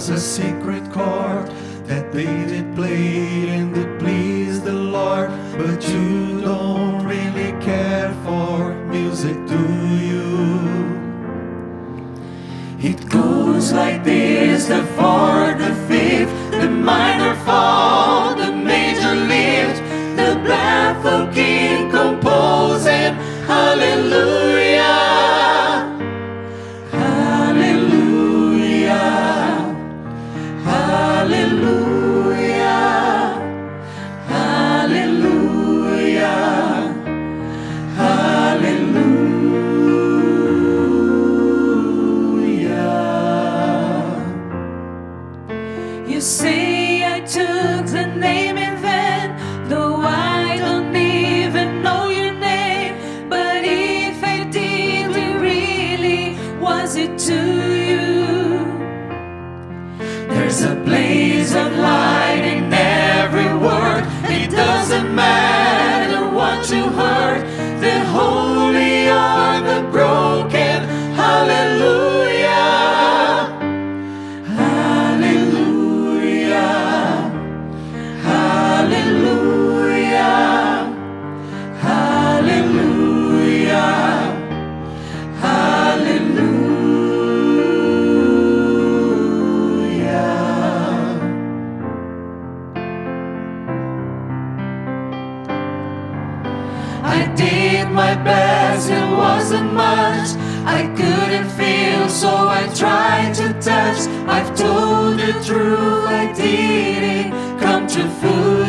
was a secret chord that David played and it pleased the Lord. But you don't really care for music, do you? It goes like this: the fourth, the fifth, the minor fall, the major lift, the baffled king composing hallelujah, hallelujah, hallelujah, hallelujah, hallelujah. You say I took the name in vain, though I don't even know your name. But if I did, it really was it to you? There's a blaze of light in every word. It doesn't matter what you heard, the holy or the broken. Hallelujah, hallelujah, hallelujah, hallelujah, hallelujah. I did my best, it wasn't much. I couldn't feel, so I tried to touch. I've told the truth, I didn't come to fool